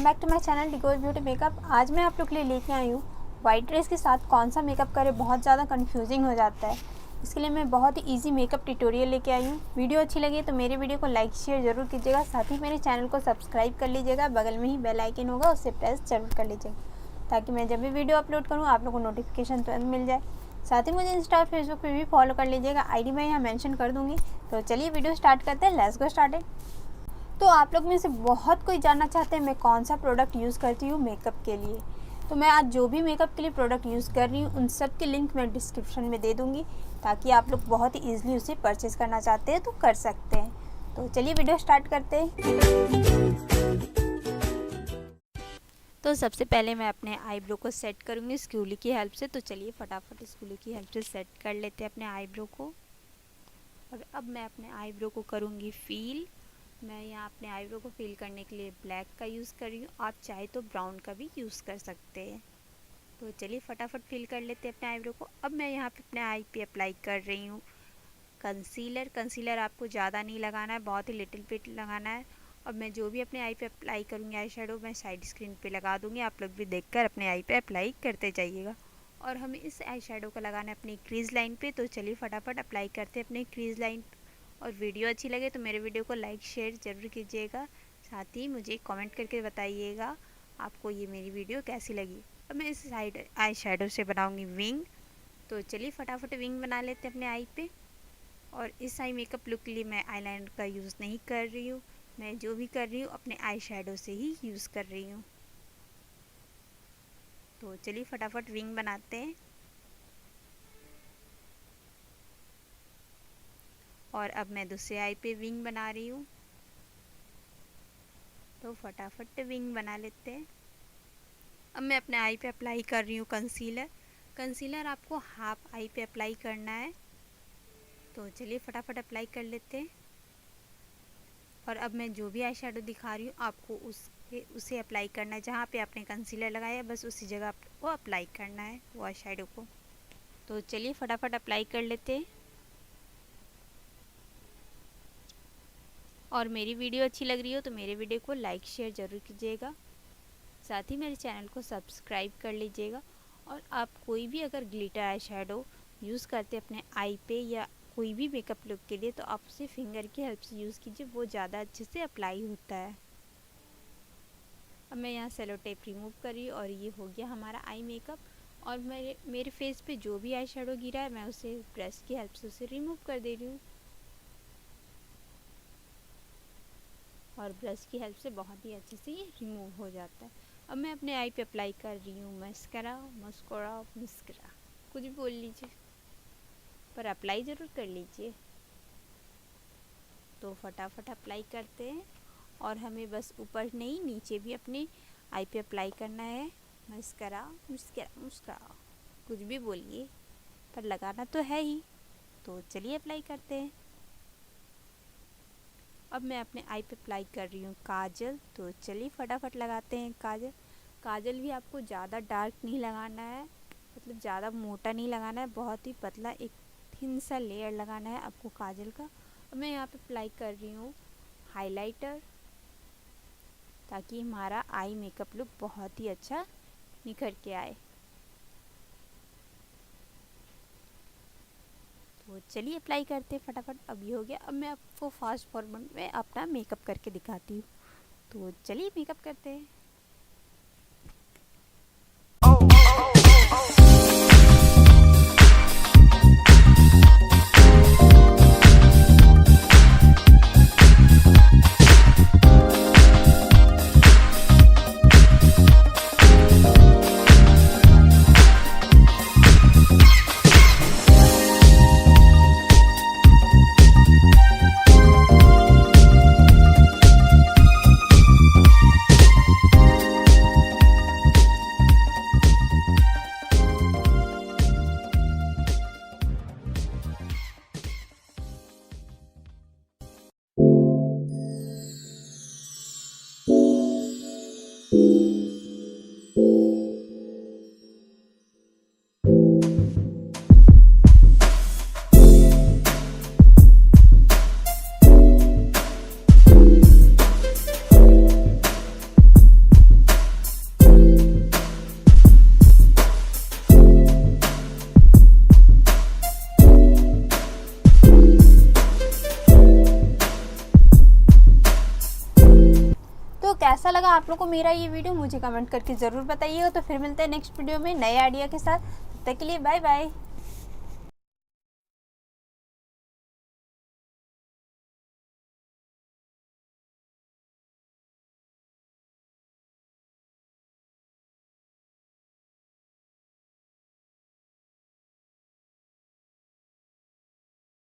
Welcome back to my channel decor beauty makeup. आज मैं आप लोग के लिए लेके आई हूँ वाइट ड्रेस के साथ कौन सा मेकअप करें, बहुत ज़्यादा कंफ्यूजिंग हो जाता है। इसके लिए मैं बहुत ही इजी मेकअप ट्यूटोरियल लेके आई हूँ। वीडियो अच्छी लगे तो मेरे वीडियो को लाइक शेयर ज़रूर कीजिएगा, साथ ही मेरे चैनल को सब्सक्राइब कर लीजिएगा। बगल में ही बेल आइकन होगा, उससे प्रेस जरूर कर लीजिएगा ताकि मैं जब भी वीडियो अपलोड करूँ आप लोगों को नोटिफिकेशन तुरंत मिल जाए। साथ ही मुझे इंस्टा और फेसबुक पे भी फॉलो कर लीजिएगा, आईडी मैं यहाँ मेंशन कर दूँगी। तो चलिए वीडियो स्टार्ट करते हैं, लेट्स गो स्टार्टेड। तो आप लोग में से बहुत कोई जानना चाहते हैं मैं कौन सा प्रोडक्ट यूज़ करती हूँ मेकअप के लिए। तो मैं आज जो भी मेकअप के लिए प्रोडक्ट यूज़ कर रही हूँ उन सब के लिंक मैं डिस्क्रिप्शन में दे दूँगी, ताकि आप लोग बहुत ही ईजिली उसे परचेज़ करना चाहते हैं तो कर सकते हैं। तो चलिए वीडियो स्टार्ट करते हैं। तो सबसे पहले मैं अपने आईब्रो को सेट करूँगी स्क्यूली की हेल्प से। तो चलिए फटाफट स्क्यूली की हेल्प से सेट कर लेते हैं अपने आईब्रो को। और अब मैं अपने आईब्रो को करूँगी फील। मैं यहाँ अपने आईब्रो को फील करने के लिए ब्लैक का यूज़ कर रही हूँ, आप चाहे तो ब्राउन का भी यूज़ कर सकते हैं। तो चलिए फटाफट फील कर लेते हैं अपने आईब्रो को। अब मैं यहाँ पे अपने आई पे अप्लाई कर रही हूँ कंसीलर। कंसीलर आपको ज़्यादा नहीं लगाना है, बहुत ही लिटिल बिट लगाना है। अब मैं जो भी अपने आई पे अप्लाई करूँगी आई शेडो मैं साइड स्क्रीन पे लगा दूँगी, आप लोग भी देखकर अपने आई पे अप्लाई करते जाइएगा। और हमें इस आई शेडो को लगाना है अपनी क्रीज़ लाइन पे। तो चलिए फटाफट अप्लाई करते हैं अपने क्रीज़ लाइन। और वीडियो अच्छी लगे तो मेरे वीडियो को लाइक शेयर ज़रूर कीजिएगा, साथ ही मुझे कमेंट करके बताइएगा आपको ये मेरी वीडियो कैसी लगी। अब मैं इस साइड आई शेडो से बनाऊँगी विंग। तो चलिए फटाफट विंग बना लेते हैं अपने आई पे। और इस आई मेकअप लुक के लिए मैं आईलाइनर का यूज़ नहीं कर रही हूँ, मैं जो भी कर रही हूँ अपने आई शेडो से ही यूज़ कर रही हूँ। तो चलिए फटाफट विंग बनाते हैं। और अब मैं दूसरे आई पे विंग बना रही हूँ। तो फटाफट विंग बना लेते हैं। अब मैं अपने आई पे अप्लाई कर रही हूँ कंसीलर। कंसीलर आपको हाफ आई पे अप्लाई करना है। तो चलिए फटाफट अप्लाई कर लेते हैं। और अब मैं जो भी आई शेडो दिखा रही हूँ आपको उसे अप्लाई करना है, जहाँ पे आपने कंसीलर लगाया है बस उसी जगह आपको अप्लाई करना है वो आई शेडो को। तो चलिए फटाफट अप्लाई कर लेते हैं। और मेरी वीडियो अच्छी लग रही हो तो मेरे वीडियो को लाइक शेयर ज़रूर कीजिएगा, साथ ही मेरे चैनल को सब्सक्राइब कर लीजिएगा। और आप कोई भी अगर ग्लिटर आई शेडो यूज़ करते अपने आई पे या कोई भी मेकअप लुक के लिए तो आप उसे फिंगर की हेल्प से यूज़ कीजिए, वो ज़्यादा अच्छे से अप्लाई होता है। अब मैं यहाँ सेलो टेप रिमूव कर रही हूँ और ये हो गया हमारा आई मेकअप। और मेरे फेस पे जो भी आई शेडो गिरा है मैं उसे ब्रश की हेल्प से उसे रिमूव कर दे रही हूँ। और ब्रश की हेल्प से बहुत ही अच्छे से ये रिमूव हो जाता है। अब मैं अपने आई पे अप्लाई कर रही हूँ मस्करा कुछ भी बोल लीजिए, पर अप्लाई ज़रूर कर लीजिए। तो फटाफट अप्लाई करते हैं। और हमें बस ऊपर नहीं नीचे भी अपने आई पे अप्लाई करना है मस्करा कुछ भी बोलिए, पर लगाना तो है ही। तो चलिए अप्लाई करते हैं। अब मैं अपने आई पे अप्लाई कर रही हूँ काजल। तो चलिए फटाफट लगाते हैं काजल। काजल भी आपको ज़्यादा डार्क नहीं लगाना है, मतलब ज़्यादा मोटा नहीं लगाना है, बहुत ही पतला एक थिन सा लेयर लगाना है आपको काजल का। अब मैं यहाँ पे अप्लाई कर रही हूँ हाइलाइटर, ताकि हमारा आई मेकअप लुक बहुत ही अच्छा निखर के आए। तो चलिए अप्लाई करते हैं फटाफट। अब ये हो गया। अब मैं आपको फास्ट फॉरवर्ड में अपना मेकअप करके दिखाती हूँ। तो चलिए मेकअप करते हैं। कैसा लगा आप लोग को मेरा ये वीडियो मुझे कमेंट करके ज़रूर बताइएगा। तो फिर मिलते हैं नेक्स्ट वीडियो में नए आइडिया के साथ। तब तक के लिए बाय बाय।